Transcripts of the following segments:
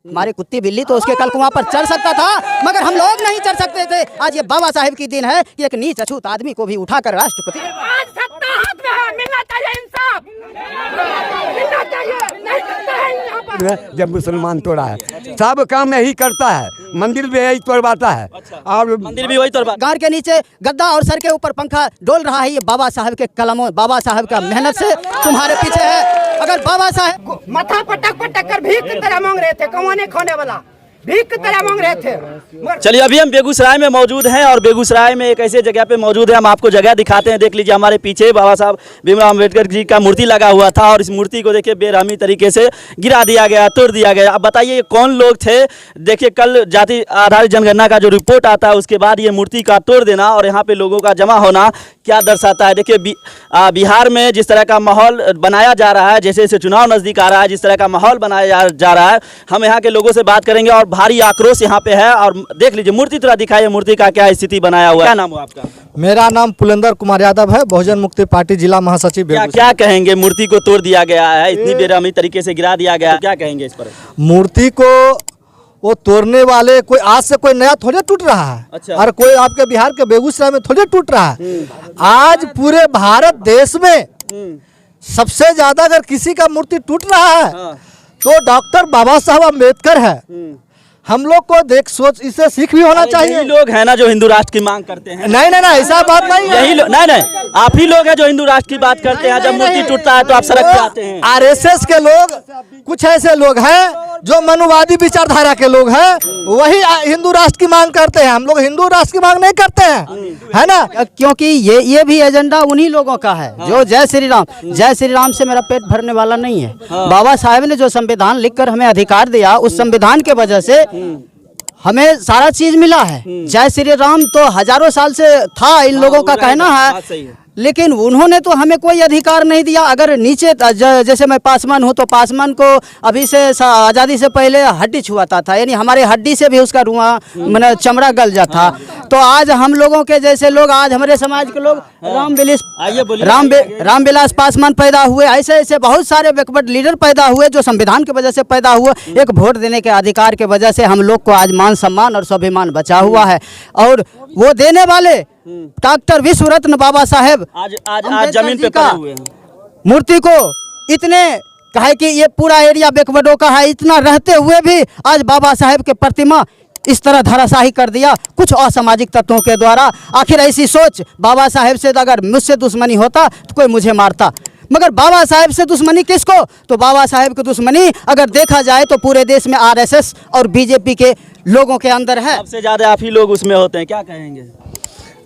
हमारी कुत्ती बिल्ली तो उसके कल कुआं पर चढ़ सकता था, मगर हम लोग नहीं चढ़ सकते थे। आज ये बाबा साहेब की दिन है कि एक नीच अछूत आदमी को भी उठाकर राष्ट्रपति। आज सत्ता हाथ में है, मिलना चाहिए इंसाफ, मिलना चाहिए, नहीं सकता है यहाँ पर। जब मुसलमान तोड़ा है, सब काम यही करता है, मंदिर भी यही तोड़वाता है। और मंदिर भी वही तोड़वा। गार के नीचे गद्दा और सर के ऊपर पंखा डोल रहा है। ये बाबा साहब के कलमों, बाबा साहब का मेहनत से तुम्हारे पीछे है। अगर बाबा साहब माथा पटक पटक कर भीख की तरह मांग रहे थे, कमाने खाने वाला भीख की तरह मांग रहे थे। चलिए अभी हम बेगूसराय में मौजूद हैं और बेगूसराय में एक ऐसे जगह पे मौजूद है, हम आपको जगह दिखाते हैं। देख लीजिए हमारे पीछे बाबा साहब भीमराव अम्बेडकर जी का मूर्ति लगा हुआ था और इस मूर्ति को देखिए बेरहमी तरीके से गिरा दिया गया, तोड़ दिया गया। अब बताइए ये कौन लोग थे? देखिए कल जाति आधारित जनगणना का जो रिपोर्ट आता है उसके बाद ये मूर्ति का तोड़ देना और यहाँ पे लोगों का जमा होना क्या दर्शाता है? देखिए बिहार में जिस तरह का माहौल बनाया जा रहा है, जैसे जैसे चुनाव नजदीक आ रहा है, जिस तरह का माहौल बनाया जा रहा है, हम यहाँ के लोगों से बात करेंगे और भारी आक्रोश यहाँ पे है। और देख लीजिए मूर्ति थोड़ा दिखाइए, मूर्ति का क्या स्थिति बनाया हुआ है। क्या नाम हुआ आपका? मेरा नाम पुलेंदर कुमार यादव है, बहुजन मुक्ति पार्टी जिला महासचिव। क्या कहेंगे? मूर्ति को तोड़ दिया गया है, इतनी बेरहमी तरीके से गिरा दिया गया, क्या कहेंगे इस पर? मूर्ति को वो तोड़ने वाले कोई आज से कोई नया थोड़े टूट रहा है। अच्छा। और कोई आपके बिहार के बेगूसराय में थोड़े टूट रहा है। आज पूरे भारत देश में सबसे ज्यादा अगर किसी का मूर्ति टूट रहा है तो डॉक्टर बाबा साहब अम्बेडकर है। हम लोग को देख सोच इससे सीख भी होना चाहिए। यही लोग हैं ना जो हिंदू राष्ट्र की मांग करते हैं। नहीं नहीं नहीं, ऐसा बात नहीं है। यही लोग नहीं, आप ही लोग हैं जो हिंदू राष्ट्र की बात करते हैं। जब मूर्ति टूटता है तो आप सड़क पे आते हैं। आरएसएस के लोग, कुछ ऐसे लोग हैं जो मनुवादी विचारधारा के लोग हैं, वही हिंदू राष्ट्र की मांग करते हैं। हम लोग हिंदू राष्ट्र की मांग नहीं करते हैं, है ना। क्योंकि ये भी एजेंडा उन्हीं लोगों का है जो जय श्री राम, जय श्री राम से मेरा पेट भरने वाला नहीं है। बाबा साहेब ने जो संविधान लिखकर हमें अधिकार दिया, उस संविधान के वजह से हमें सारा चीज मिला है। जय श्री राम तो हजारों साल से था, इन लोगों का कहना है, लेकिन उन्होंने तो हमें कोई अधिकार नहीं दिया। अगर नीचे जैसे मैं पासवान हूँ तो पासवान को अभी से आज़ादी से पहले हड्डी छुआता था, यानी हमारे हड्डी से भी उसका रुआ मतलब चमड़ा गल जाता। तो आज हम लोगों के जैसे लोग, आज हमारे समाज के लोग रामविलास पासवान पैदा हुए, ऐसे ऐसे बहुत सारे बैकवर्ड लीडर पैदा हुए जो संविधान की वजह से पैदा हुए। एक वोट देने के अधिकार के वजह से हम लोग को आज मान सम्मान और स्वाभिमान बचा हुआ है। और वो देने वाले डॉक्टर विश्व रत्न बाबा साहेब आज जमीन पे पड़े हुए हैं। मूर्ति को इतने कहे कि ये पूरा एरिया बैकवर्डों का है, इतना रहते हुए भी आज बाबा साहेब के प्रतिमा इस तरह धराशाही कर दिया कुछ असामाजिक तत्वों के द्वारा। आखिर ऐसी सोच, बाबा साहेब से अगर मुझसे दुश्मनी होता तो कोई मुझे मारता, मगर बाबा साहेब से दुश्मनी किसको? तो बाबा साहेब की दुश्मनी अगर देखा जाए तो पूरे देश में आरएसएस और बीजेपी के लोगों के अंदर है। सबसे ज्यादा आप ही लोग उसमें होते हैं, क्या कहेंगे?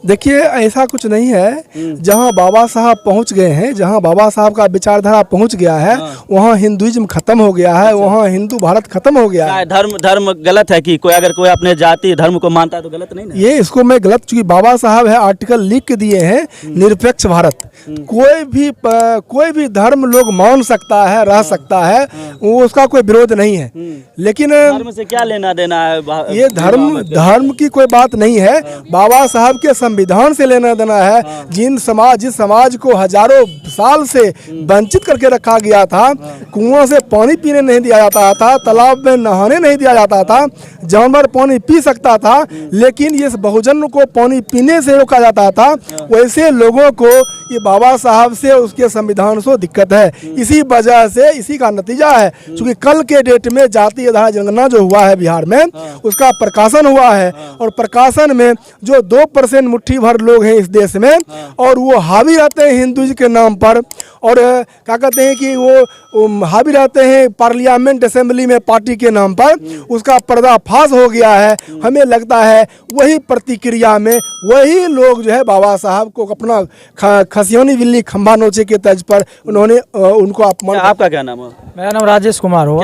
देखिए ऐसा कुछ नहीं है। जहां बाबा साहब पहुंच गए हैं, जहां बाबा साहब का विचारधारा पहुंच गया है, वहां हिंदुइज्म खत्म हो गया है, वहां हिंदू भारत खत्म हो गया है। धर्म गलत है कि अगर कोई अपने जाति धर्म को मानता है तो गलत नहीं ना? ये इसको मैं गलत, चूंकि बाबा साहब है आर्टिकल लिख के दिए हैं निरपेक्ष भारत। कोई भी धर्म लोग मान सकता है, रह सकता है, वो उसका कोई विरोध नहीं है। लेकिन धर्म से क्या लेना देना है? ये धर्म की कोई बात नहीं है। बाबा साहब के संविधान से लेना देना है। जिस समाज को हजारों साल से वंचित करके रखा गया था, कुआं से पानी पीने नहीं दिया जाता था, तालाब में नहाने नहीं दिया जाता था, जानवर पानी पी सकता था लेकिन ये बहुजन को पानी पीने से रोका जाता था, वैसे लोगों को ये बाबा साहब से, उसके संविधान से दिक्कत है। इसी वजह से, इसी का नतीजा है। क्योंकि कल के डेट में जाति आधारित जनगणना जो हुआ है बिहार में, उसका प्रकाशन हुआ है और प्रकाशन में जो 2% मुट्ठी भर लोग हैं इस देश में, और वो हावी रहते हैं हिंदुइज्म के नाम पर, और क्या कहते हैं कि वो हावी रहते हैं पार्लियामेंट असेंबली में पार्टी के नाम पर, उसका पर्दाफाश हो गया है। हमें लगता है वही प्रतिक्रिया में वही लोग जो है बाबा साहब को अपना खसियोनी बिल्ली खंभा नोचे के तर्ज पर उन्होंने उनको अपमान। आपका क्या नाम है? मेरा नाम राजेश कुमार हो।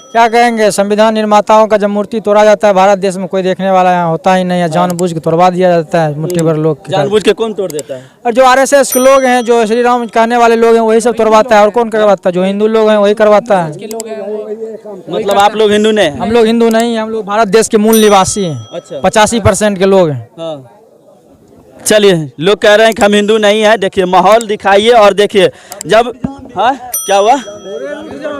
क्या कहेंगे? संविधान निर्माताओं का जब मूर्ति तोड़ा जाता है भारत देश में, कोई देखने वाला यहाँ होता ही नहीं है, जानबूझ के तोड़वा दिया जाता है मुट्ठी भर लोग। जानबूझ के कौन तोड़ देता है? और जो आरएसएस के लोग हैं, जो श्री राम कहने वाले लोग हैं, वही सब तोड़वाता है। और कौन करवाता है? जो हिंदू लोग हैं वही करवाता है। मतलब आप लोग हिंदू नहीं? हम लोग हिंदू नहीं हैं, हम लोग भारत देश के मूल निवासी हैं। अच्छा। 85% के लोग हैं। चलिए, लोग कह रहे हैं कि हम हिंदू नहीं है। देखिए माहौल दिखाइए और देखिए जब, हाँ क्या हुआ?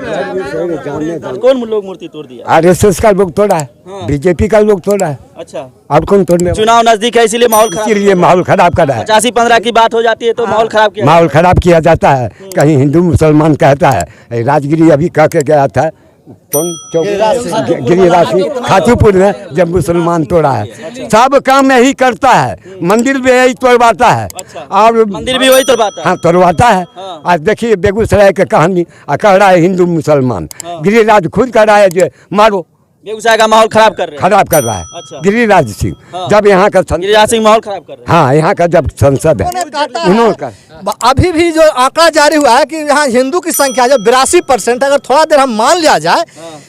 कौन लोग मूर्ति तोड़ दिया? RSS का लोग तोड़ा है, बीजेपी का लोग तोड़ा है। अच्छा, और कौन तोड़ने? चुनाव नजदीक है इसीलिए माहौल खराब, इसीलिए माहौल खराब कर रहा है। 85-15 की बात हो जाती है तो माहौल खराब किया, माहौल खराब किया जाता है। कहीं हिंदू मुसलमान कहता है। राजगिरी अभी कह के गया था, कौन गिरिराज सिंह खातीपुर में, जब मुसलमान तोड़ा है। सब काम यही करता है, मंदिर भी यही तोड़वाता है। और मंदिर भी वही तोड़वाता है। हाँ, तोड़वाता है। आज देखिए बेगूसराय की कहानी, कह रहा है हिंदू मुसलमान, गिरिराज खुद कह रहा है जो मारो, बेगूसराय का माहौल खराब कर रहे हैं। खराब कर रहा है। अच्छा। गिरिराज सिंह जब यहाँ का गिरिराज सिंह माहौल खराब कर रहे हैं। हाँ, यहाँ का जब संसद है उन्होंने का अभी भी जो आंकड़ा जारी हुआ है कि यहाँ हिंदू की संख्या जो 82%, अगर थोड़ा देर हम मान लिया जाए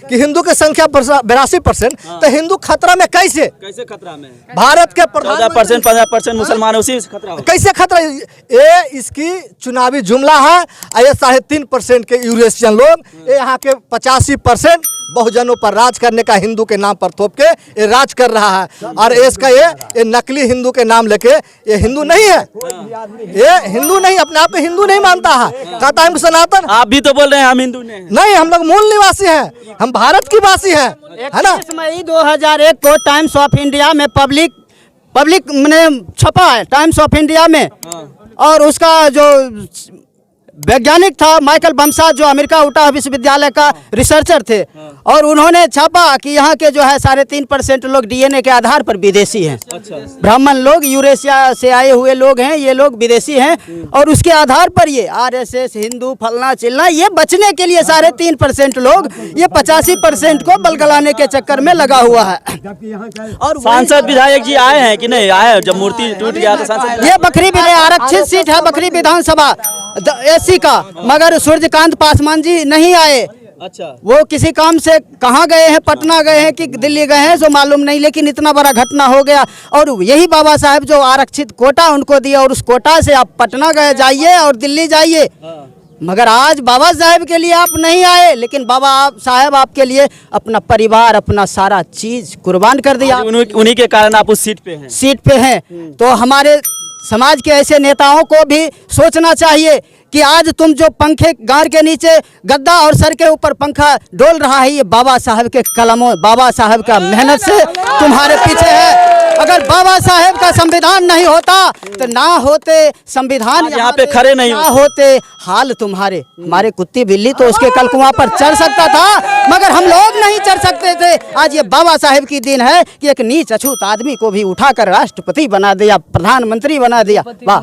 कि हिंदू की संख्या 82%, तो हिंदू खतरा में कैसे खतरा में? भारत के 14% 15% मुसलमान है, उसी से खतरा हो। कैसे खतरा? ये इसकी चुनावी जुमला है। ये 3.5% के यूरेशियन लोग, ये यहाँ के 85% बहुजनों पर राज करने का हिंदू के नाम पर थोप के ये राज कर रहा है। और इसका ये नकली हिंदू के नाम लेके, ये हिंदू नहीं है, ये हिंदू नहीं, अपने आप को हिंदू नहीं मानता है, कहता है सनातन। आप भी तो बोल रहे हैं हम हिंदू नहीं, हम लोग मूल निवासी हैं, हम भारत की वासी हैं, है ना। 21 मई 2001 को टाइम्स ऑफ इंडिया में पब्लिक मैंने छपा है, टाइम्स ऑफ इंडिया में। और उसका जो वैज्ञानिक था माइकल बमसा, जो अमेरिका उटा विश्वविद्यालय का रिसर्चर थे, और उन्होंने छापा कि यहाँ के जो है 3.5% लोग DNA के आधार पर विदेशी हैं। ब्राह्मण लोग, यूरेशिया से आए हुए लोग हैं, ये लोग विदेशी हैं। और उसके आधार पर ये RSS, हिंदू फलना चिलना, ये बचने के लिए 3.5% लोग ये 85% को बलगलाने के चक्कर में लगा हुआ है। और सांसद विधायक जी आए हैं कि नहीं आए? जब मूर्ति टूट गया तो सांसद, ये बखरी भी आरक्षित सीट है, बखरी विधानसभा SC का, मगर सूर्यकांत पासवान जी नहीं आए। अच्छा, वो किसी काम से कहाँ गए हैं, पटना गए हैं कि दिल्ली गए हैं जो मालूम नहीं, लेकिन इतना बड़ा घटना हो गया। और यही बाबा साहब जो आरक्षित कोटा उनको दिया, और उस कोटा से आप पटना गए जाइए और दिल्ली जाइए। मगर आज बाबा साहब के लिए आप नहीं आए, लेकिन बाबा साहब आपके लिए अपना परिवार, अपना सारा चीज कुर्बान कर दिया। उन्हीं के कारण आप उस सीट पे हैं। तो हमारे समाज के ऐसे नेताओं को भी सोचना चाहिए कि आज तुम जो पंखे गार के नीचे गद्दा और सर के ऊपर पंखा डोल रहा है, ये बाबा साहब के कलमों, बाबा साहब का मेहनत से तुम्हारे पीछे है। अगर बाबा साहब का संविधान नहीं होता तो ना होते संविधान, यहाँ पे खड़े नहीं ना होते हाल तुम्हारे। हमारे कुत्ती बिल्ली तो उसके कलकुआं पर चढ़ सकता था, मगर हम लोग नहीं चढ़ सकते थे। आज ये बाबा साहब की दिन है कि एक नीच अछूत आदमी को भी उठाकर राष्ट्रपति बना दिया, प्रधानमंत्री बना दिया। वाह!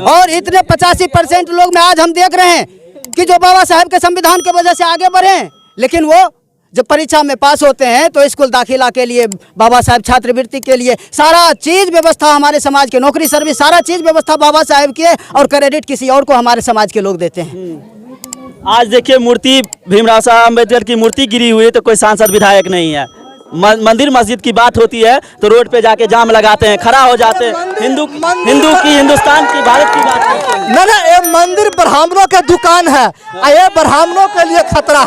और इतने 85% लोग में आज हम देख रहे हैं कि जो बाबा साहब के संविधान के वजह से आगे बढ़े हैं, लेकिन वो जब परीक्षा में पास होते हैं तो स्कूल दाखिला के लिए बाबा साहब, छात्रवृत्ति के लिए सारा चीज व्यवस्था, हमारे समाज के नौकरी सर्विस, सारा चीज व्यवस्था बाबा साहब की है, और क्रेडिट किसी और को हमारे समाज के लोग देते हैं। आज देखिए मूर्ति, भीमराव साहब अम्बेडकर की मूर्ति गिरी हुई है तो कोई सांसद विधायक नहीं है। मंदिर मस्जिद की बात होती है तो रोड पे जाके जाम लगाते हैं, खड़ा हो जाते हैं। हिंदू की, हिंदुस्तान की, भारत की बात करते हैं। ना, ये मंदिर ब्राह्मणों के दुकान है, ये ब्राह्मणों के लिए खतरा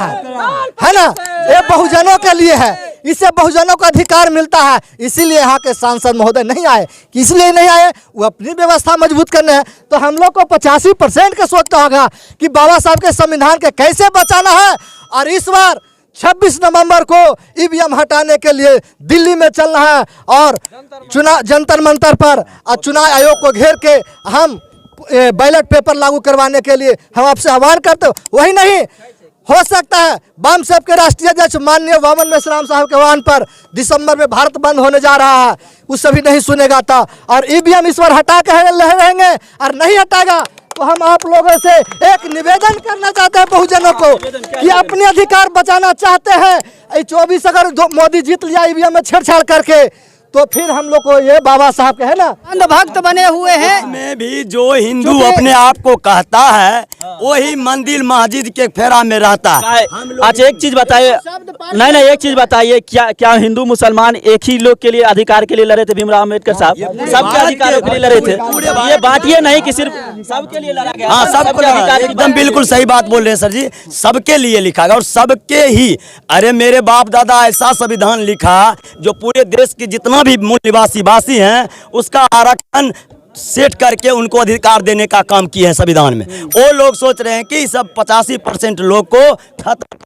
है ना, ये बहुजनों के लिए है, इससे बहुजनों को अधिकार मिलता है। इसीलिए यहाँ के सांसद महोदय नहीं आए। इसलिए नहीं आए, वो अपनी व्यवस्था मजबूत करने हैं। तो हम लोग को 85% का सोचना होगा कि बाबा साहब के संविधान के कैसे बचाना है। और इस बार 26 नवंबर को EVM हटाने के लिए दिल्ली में चलना है, और जंतर मंतर पर चुनाव आयोग को घेर के हम बैलेट पेपर लागू करवाने के लिए हम आपसे आह्वान करते हैं। वही नहीं हो सकता है, वाम साहब के राष्ट्रीय अध्यक्ष माननीय वामन मेश्राम साहब के आह्वान पर दिसंबर में भारत बंद होने जा रहा है, उससे भी नहीं सुनेगा था। और EVM इस बार हटा के रहेंगे, और नहीं हटाएगा तो हम आप लोगों से एक निवेदन करना चाहते हैं बहुजनों को कि अपने अधिकार बचाना चाहते हैं। 24 अगर मोदी जीत लिया EVM में छेड़छाड़ करके, तो फिर हम लोग को ये बाबा साहब के है ना अंधभक्त बने हुए हैं। में भी जो हिंदू अपने आप को कहता है वही मंदिर मस्जिद के फेरा में रहता है। अच्छा, एक चीज बताइए, नहीं एक चीज बताइए, क्या हिंदू मुसलमान एक ही लोग के लिए अधिकार के लिए लड़े थे? भीमराव अम्बेडकर साहब सबके अधिकारों के लिए लड़े थे। ये बांटिए नहीं कि सिर्फ सबके लिए लड़ा गया। हाँ, सबके अधिकार, एकदम बिल्कुल सही बात बोल रहे हैं सर जी, सबके लिए लिखा गया और सबके ही। अरे मेरे बाप दादा ऐसा संविधान लिखा जो पूरे देश के जितना भी मूल निवासी हैं उसका आरक्षण सेट करके उनको अधिकार देने का काम किया है संविधान में। वो लोग सोच रहे हैं कि सब 85% लोग को खत्म,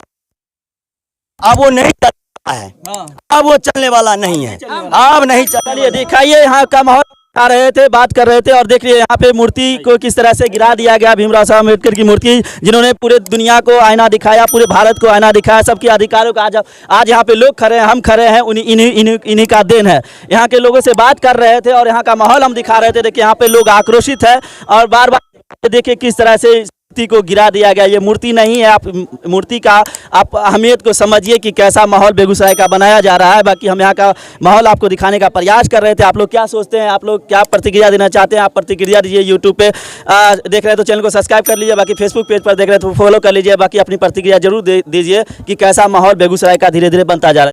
अब वो नहीं चल रहा है, अब वो चलने वाला नहीं है, अब नहीं चलिए दिखाइए यहाँ का माहौल आ रहे थे, बात कर रहे थे और देख लिए यहाँ पे मूर्ति को किस तरह से गिरा दिया गया। भीमराव साहब अम्बेडकर की मूर्ति जिन्होंने पूरे दुनिया को आईना दिखाया, पूरे भारत को आईना दिखाया, सबके अधिकारों का आज यहाँ पे लोग खड़े हैं, हम खड़े हैं, इन्हीं का देन है। यहाँ के लोगों से बात कर रहे थे और यहाँ का माहौल हम दिखा रहे थे। देखिए यहाँ पे लोग आक्रोशित है और बार बार देखिए किस तरह से मूर्ति को गिरा दिया गया। ये मूर्ति नहीं है, आप मूर्ति का आप अहमियत को समझिए कि कैसा माहौल बेगूसराय का बनाया जा रहा है। बाकी हम यहाँ का माहौल आपको दिखाने का प्रयास कर रहे थे। आप लोग क्या सोचते हैं, आप लोग क्या प्रतिक्रिया देना चाहते हैं, आप प्रतिक्रिया दीजिए। यूट्यूब पे देख रहे हैं तो चैनल को सब्सक्राइब कर लीजिए, बाकी फेसबुक पेज पर देख रहे हैं तो फॉलो कर लीजिए। बाकी अपनी प्रतिक्रिया जरूर दीजिए कि कैसा माहौल बेगूसराय का धीरे धीरे बनता जा रहा है।